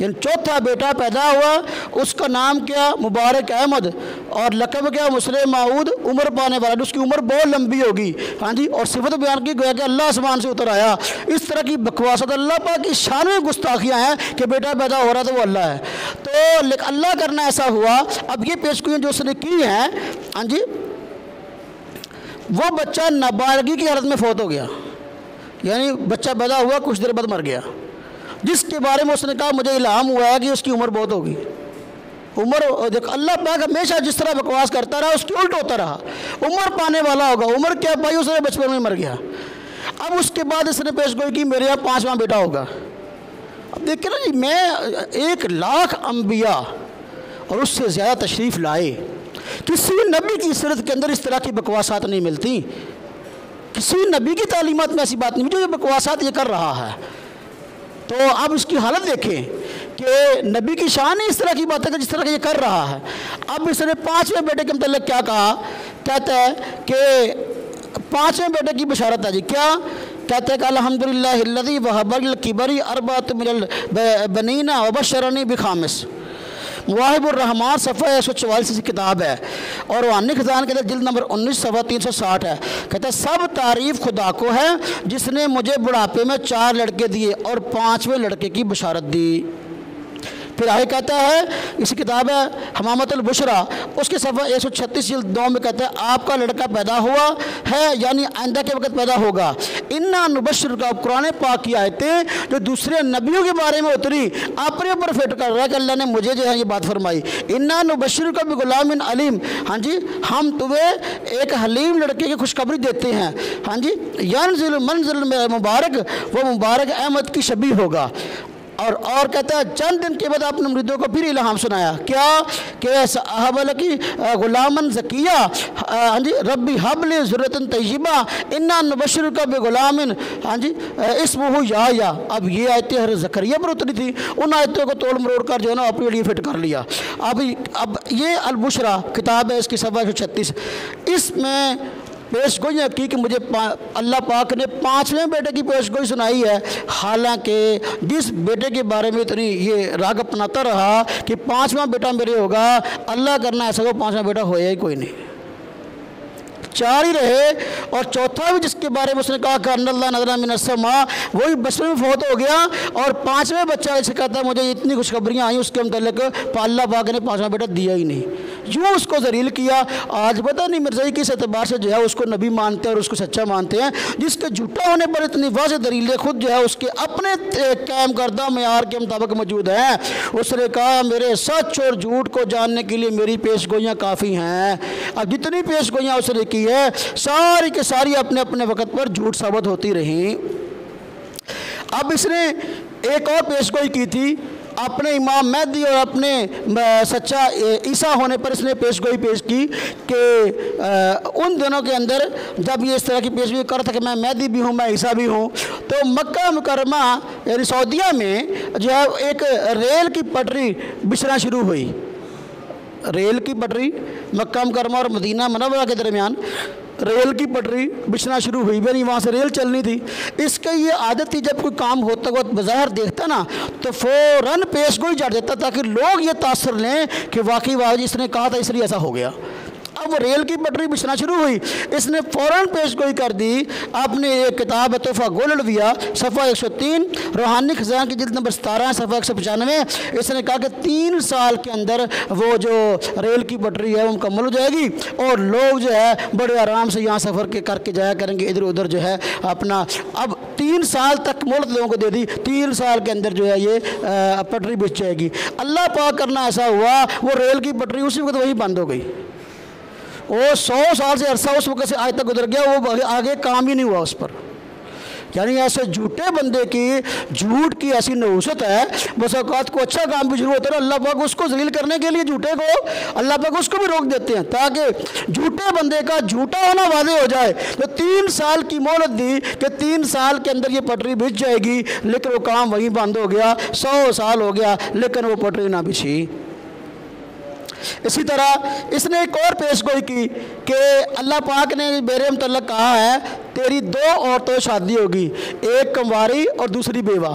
یعنی چوتھا بیٹا پیدا ہوا، اس کا نام کیا؟ مبارک احمد، اور لقب کیا؟ مسلم معود، عمر پانے والا، اس کی عمر بہت لمبی ہوگی، ہاں جی، اور صفت بیان کی گویا کہ اللہ آسمان سے اتر آیا۔ اس طرح کی بکواسات، اللہ پاک کی شان میں گستاخیاں ہیں کہ بیٹا پیدا ہو رہا تو وہ اللہ ہے، تو اللہ کرنا ایسا ہوا۔ اب یہ پیشگوئیاں جو اس نے کی ہیں، ہاں جی، وہ بچہ نابالغی کی حالت میں فوت ہو گیا، یعنی بچہ پیدا ہوا کچھ دیر بعد مر گیا، جس کے بارے میں اس نے کہا مجھے الہام ہوا ہے کہ اس کی عمر بہت ہوگی۔ عمر دیکھ، اللہ پاک ہمیشہ جس طرح بکواس کرتا رہا اس کی الٹ ہوتا رہا، عمر پانے والا ہوگا، عمر کیا پائی؟ اس نے بچپن میں مر گیا۔ اب اس کے بعد اس نے پیش گوئی کی میرے یہاں 5واں بیٹا ہوگا۔ اب دیکھیں نا جی، میں 1,00,000 انبیاء اور اس سے زیادہ تشریف لائے، کسی نبی کی سیرت کے اندر اس طرح کی بکواسات نہیں ملتی، کسی نبی کی تعلیمات میں ایسی بات نہیں جو یہ بکواسات یہ کر رہا ہے۔ تو اب اس کی حالت دیکھیں کہ نبی کی شان ہی اس طرح کی بات ہے کہ جس طرح کہ یہ کر رہا ہے۔ اب اس نے 5ویں بیٹے کے متعلق کیا کہا؟ کہتا ہے کہ 5ویں بیٹے کی بشارت ہے جی، کیا کہتے ہیں کہ الحمدللہ الذی وہب الکبر 4 من البنین وبشرنی بخامس۔ مواہب الرحمان صفحہ 144 کی کتاب ہے، اور روحانی خزان کے اندر جلد نمبر 19 صفحہ 360 ہے۔ کہتا ہے سب تعریف خدا کو ہے جس نے مجھے بڑھاپے میں 4 لڑکے دیے اور 5ویں لڑکے کی بشارت دی۔ پھر آگے کہتا ہے، اسی کتاب ہے حمامت البشرا، اس کے صفحہ 136 جلد 2 میں کہتا ہے آپ کا لڑکا پیدا ہوا ہے، یعنی آئندہ کے وقت پیدا ہوگا۔ انا نبشر کا قرآن پاک کی آیتیں جو دوسرے نبیوں کے بارے میں اتری اپنے اوپر فٹ کر رہا ہے کہ اللہ نے مجھے جو ہے یہ بات فرمائی، انا نبشر کا بغلام علیم، ہاں جی، ہم تمہیں ایک حلیم لڑکے کی خوشخبری دیتے ہیں، ہاں جی، ینزل منزل مبارک، وہ مبارک احمد کی شبیہ ہوگا۔ اور کہتا ہے چند دن کے بعد آپ نے مریدوں کو پھر الہام سنایا، کیا کہ احب لکی غلامن زکیہ، ہاں جی، ربی حب لی ذریۃ طیبہ انا نبشرک بغلامن، ہاں جی، اسمہ یحییٰ۔ اب یہ آیتیں حضرت زکریا پر اتری تھی، ان آیتوں کو توڑ مروڑ کر جو ہے نا اپنے لیے فٹ کر لیا۔ اب یہ البشرا کتاب ہے، اس کی صفحہ 136، اس میں پیش گوئیاں کی کہ مجھے اللہ پاک نے 5ویں بیٹے کی پیش گوئی سنائی ہے، حالانکہ جس بیٹے کے بارے میں اتنی یہ راگ اپناتا رہا کہ 5واں بیٹا میرے ہوگا، اللہ کرنا ایسا کہ 5واں بیٹا ہویا ہی کوئی نہیں، 4 ہی رہے، اور چوتھا بھی جس کے بارے میں اس نے کہا کہ ان اللہ نظر من السماء، وہی بچپن میں فوت ہو گیا، اور 5ویں بچہ اسے کہتا ہے مجھے اتنی خوشخبریاں آئیں اس کے متعلق، اللہ پاک نے 5واں بیٹا دیا ہی نہیں، یوں اس کو ذلیل کیا۔ آج پتہ نہیں مرزائی کس اعتبار سے جو ہے اس کو نبی مانتے ہیں اور اس کو سچا مانتے ہیں، جس کے جھوٹا ہونے پر اتنی واضح دلیلیں خود جو ہے اس کے اپنے قائم کردہ معیار کے مطابق موجود ہیں۔ اس نے کہا میرے سچ اور جھوٹ کو جاننے کے لیے میری پیش گوئیاں کافی ہیں۔ اب جتنی پیش گوئیاں اس نے کی ہے ساری کے ساری اپنے اپنے وقت پر جھوٹ ثابت ہوتی رہیں۔ اب اس نے ایک اور پیش گوئی کی تھی اپنے امام مہدی اور اپنے سچا عیسیٰ ہونے پر، اس نے پیش گوئی پیش کی کہ ان دنوں کے اندر جب یہ اس طرح کی پیش گوئی کر رہا تھا کہ میں مہدی بھی ہوں، میں عیسیٰ بھی ہوں، تو مکہ مکرمہ یعنی سعودیہ میں جو ہے ایک ریل کی پٹری بچھنا شروع ہوئی، ریل کی پٹری مکہ مکرمہ اور مدینہ منورہ کے درمیان ریل کی پٹری بچھنا شروع ہوئی، یعنی وہاں سے ریل چلنی تھی۔ اس کا یہ عادت تھی جب کوئی کام ہوتا ہوا بظاہر دیکھتا نا تو فوراً پیش گوئی جاڑ دیتا تاکہ لوگ یہ تاثر لیں کہ واقعی اس نے کہا تھا اس لیے ایسا ہو گیا۔ اب وہ ریل کی پٹری بچھنا شروع ہوئی، اس نے فوراً پیش گوئی کر دی، آپ نے ایک کتاب تحفہ گول الویا صفحہ 103، روحانی خزان کی جلد نمبر 17 صفحہ 195، اس نے کہا کہ 3 سال کے اندر وہ جو ریل کی پٹری ہے وہ مکمل ہو جائے گی اور لوگ جو ہے بڑے آرام سے یہاں سفر کر کے جایا کریں گے ادھر ادھر جو ہے اپنا۔ اب 3 سال تک مہلت لوگوں کو دے دی، 3 سال کے اندر جو ہے یہ پٹری بچھ جائے گی۔ اللہ پاک کرنا ایسا ہوا وہ ریل کی پٹری اسی وقت وہی بند ہو گئی، وہ 100 سال سے عرصہ اس وقت سے آج تک گزر گیا، وہ آگے کام ہی نہیں ہوا اس پر۔ یعنی ایسے جھوٹے بندے کی جھوٹ کی ایسی نحوست ہے، بس اوقات کو اچھا کام بھی شروع ہوتا ہے، اللہ پاک اس کو ذلیل کرنے کے لیے جھوٹے کو اللہ پاک اس کو بھی روک دیتے ہیں تاکہ جھوٹے بندے کا جھوٹا ہونا واضح ہو جائے۔ تو 3 سال کی مہلت دی کہ 3 سال کے اندر یہ پٹری بچھ جائے گی، لیکن وہ کام وہیں بند ہو گیا، 100 سال ہو گیا لیکن وہ پٹری نہ بچھی۔ اسی طرح اس نے ایک اور پیش گوئی کی کہ اللہ پاک نے میرے متعلق کہا ہے تیری 2 عورتوں سے شادی ہوگی، ایک کنواری اور دوسری بیوہ۔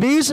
20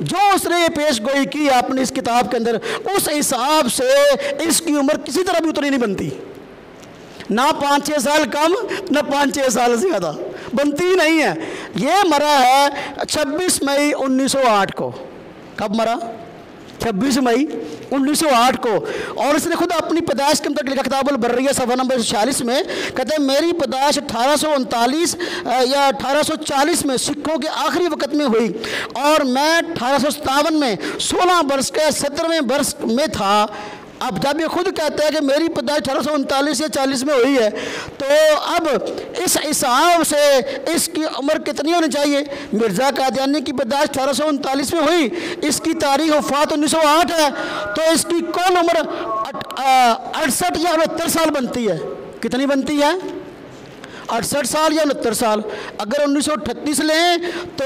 جو اس نے یہ پیش گوئی کی اپنی اس کتاب کے اندر، اس حساب سے اس کی عمر کسی طرح بھی اتنی نہیں بنتی، نہ 5-6 سال کم نہ 5-6 سال زیادہ، بنتی ہی نہیں ہے۔ یہ مرا ہے 26 مئی 1908 کو۔ کب مرا؟ 26 مئی 1908 کو۔ اور اس نے خود اپنی پیدائش کے متعلق لکھا کتاب البریہ صفحہ نمبر 46 میں، کہتے ہیں میری پیدائش 1839 یا 1840 میں سکھوں کے آخری وقت میں ہوئی، اور میں 1857 میں 16 برس کے 17ویں برس میں تھا۔ اب جب یہ خود کہتے ہیں کہ میری پیدائش 1839 یا 40 میں ہوئی ہے، تو اب اس حساب سے اس کی عمر کتنی ہونی چاہیے؟ مرزا قادیانی کی پیدائش 1839 میں ہوئی، اس کی تاریخ وفات 1908 ہے، تو اس کی کون عمر 68 یا 69 سال بنتی ہے؟ کتنی بنتی ہے؟ 68 سال یا 69 سال۔ اگر 1938 لیں تو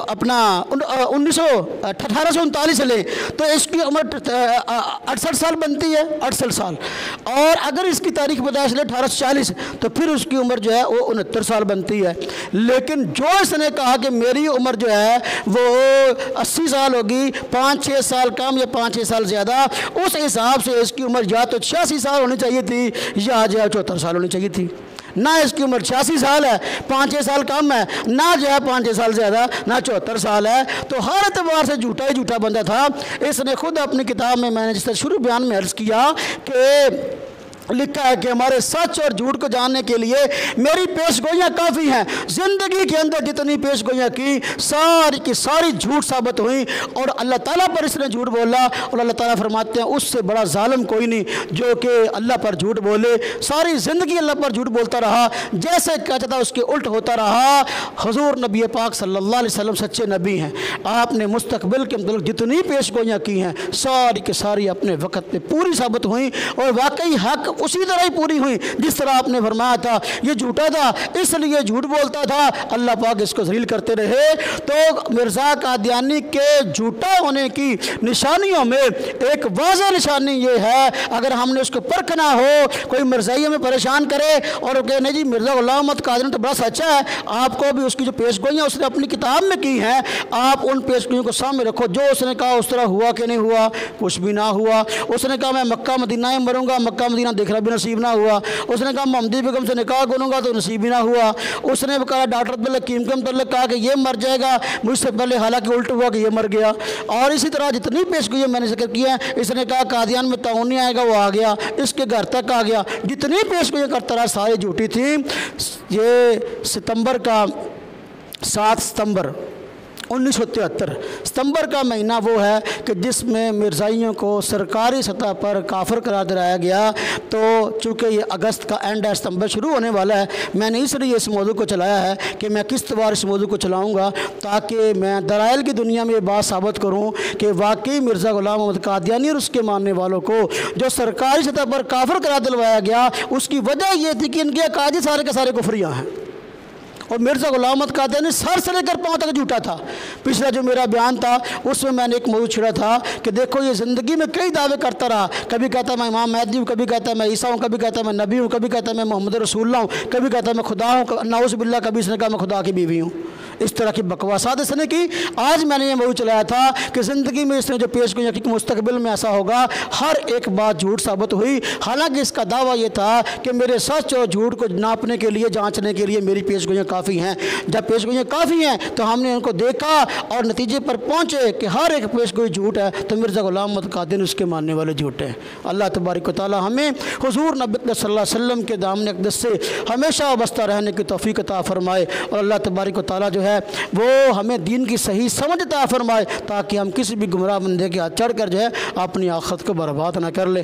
اپنا 1839 لیں تو اس کی عمر 68 سال بنتی ہے، 68 سال۔ اور اگر اس کی تاریخ پیدائش لیں 1840 تو پھر اس کی عمر جو ہے وہ 69 سال بنتی ہے۔ لیکن جو اس نے کہا کہ میری عمر جو ہے وہ 80 سال ہوگی، 5-6 سال کم یا 5-6 سال زیادہ، اس حساب سے اس کی عمر یا تو 86 سال ہونی چاہیے تھی یا جو ہے 74 سال ہونی چاہیے تھی۔ نہ اس کی عمر 86 سال ہے، 5-6 سال کم ہے، نہ جو ہے 5-6 سال زیادہ، نہ 74 سال ہے۔ تو ہر اعتبار سے جھوٹا ہی جھوٹا بندہ تھا۔ اس نے خود اپنی کتاب میں نے جس طرح شروع بیان میں عرض کیا کہ لکھا ہے کہ ہمارے سچ اور جھوٹ کو جاننے کے لیے میری پیش گوئیاں کافی ہیں۔ زندگی کے اندر جتنی پیش گوئیاں کی ساری کی ساری جھوٹ ثابت ہوئیں، اور اللہ تعالیٰ پر اس نے جھوٹ بولا، اور اللہ تعالیٰ فرماتے ہیں اس سے بڑا ظالم کوئی نہیں جو کہ اللہ پر جھوٹ بولے۔ ساری زندگی اللہ پر جھوٹ بولتا رہا، جیسے کہتا تھا اس کے الٹ ہوتا رہا۔ حضور نبی پاک صلی اللہ علیہ وسلم سچے نبی ہیں، آپ نے مستقبل کے متعلق جتنی پیش گوئیاں کی ہیں ساری کی ساری اپنے وقت پہ پوری ثابت ہوئیں، اور واقعی حق اسی طرح ہی پوری ہوئی جس طرح آپ نے فرمایا تھا۔ یہ جھوٹا تھا اس لیے جھوٹ بولتا تھا، اللہ پاک اس کو ذلیل کرتے رہے۔ تو مرزا قادیانی کے جھوٹا ہونے کی نشانیوں میں ایک واضح نشانی یہ ہے، اگر ہم نے اس کو پرکھنا ہو، کوئی مرزائی ہمیں پریشان کرے اور کہنے جی مرزا غلام محمد قادیانی تو بڑا سچا ہے، آپ کو بھی اس کی جو پیش گوئیاں اس نے اپنی کتاب میں کی ہیں، آپ ان پیش گوئیوں کو سامنے رکھو۔ جو اس نے کہا اس طرح ہوا کہ نہیں ہوا؟ کچھ بھی نہ ہوا۔ اس نے کہا میں مکہ مدینہ میں مروں گا، مکہ مدینہ دیکھنا بھی نصیب نہ ہوا۔ اس نے کہا محمدی بیگم سے نکاح کروں گا تو نصیب ہی نہ ہوا۔ اس نے کہا ڈاکٹر عبدالحکیم کے متعلق کہا کہ یہ مر جائے گا مجھ سے پہلے، حالانکہ الٹ ہوا کہ یہ مر گیا۔ اور اسی طرح جتنی پیش گوئیاں میں نے ذکر کی ہیں، اس نے کہا قادیان میں طاعون نہیں آئے گا، وہ آ گیا، اس کے گھر تک آ گیا۔ جتنی پیش گوئیاں کرتا رہا ساری جھوٹی تھی۔ یہ ستمبر کا 7 ستمبر 1973 ستمبر کا مہینہ وہ ہے کہ جس میں مرزائیوں کو سرکاری سطح پر کافر قرار دلایا گیا۔ تو چونکہ یہ اگست کا اینڈ ہے، ستمبر شروع ہونے والا ہے، میں نے اس لیے اس موضوع کو چلایا ہے کہ میں کس طرح اس موضوع کو چلاؤں گا تاکہ میں دلائل کی دنیا میں یہ بات ثابت کروں کہ واقعی مرزا غلام محمد قادیانی اور اس کے ماننے والوں کو جو سرکاری سطح پر کافر قرار دلوایا گیا، اس کی وجہ یہ تھی کہ ان کے عقائد سارے کے سارے کفریاں ہیں۔ اور مرزا غلام محمد قادیانی سر سے لے کر پاؤں تک جھوٹا تھا۔ پچھلا جو میرا بیان تھا اس میں نے ایک موضوع چھڑا تھا کہ دیکھو یہ زندگی میں کئی دعوے کرتا رہا، کبھی کہتا میں امام مہدی ہوں، کبھی کہتا میں عیسیٰ ہوں، کبھی کہتا میں نبی ہوں، کبھی کہتا میں محمد رسول اللہ ہوں، کبھی کہتا میں خدا ہوں، نعوذ باللہ، کبھی اس نے کہا میں خدا کی بیوی ہوں۔ اس طرح کی بکواسات اس نے کی۔ آج میں نے یہ موضوع چلایا تھا کہ زندگی میں اس نے جو پیش گوئیاں کی کہ مستقبل میں ایسا ہوگا، ہر ایک بات جھوٹ ثابت ہوئی۔ حالانکہ اس کا دعویٰ یہ تھا کہ میرے سچ اور جھوٹ کو ناپنے کے لیے، جانچنے کے لیے میری پیش گوئیاں کافی ہیں۔ جب پیش گوئیاں کافی ہیں تو ہم نے ان کو دیکھا اور نتیجے پر پہنچے کہ ہر ایک پیش گوئی جھوٹ ہے، تو مرزا غلام محمد قادیانی اس کے ماننے والے جھوٹ ہیں۔ اللہ تبارک و تعالی ہمیں حضور نبی صلی اللہ علیہ وسلم کے دامن اقدس سے ہمیشہ وابستہ رہنے کی توفیق عطا فرمائے، اور اللہ تبارک و تعالی جو ہے وہ ہمیں دین کی صحیح سمجھ عطا فرمائے تاکہ ہم کسی بھی گمراہ بندے کے ہاتھ چڑھ کر جو ہے اپنی آخرت کو برباد نہ کر لیں۔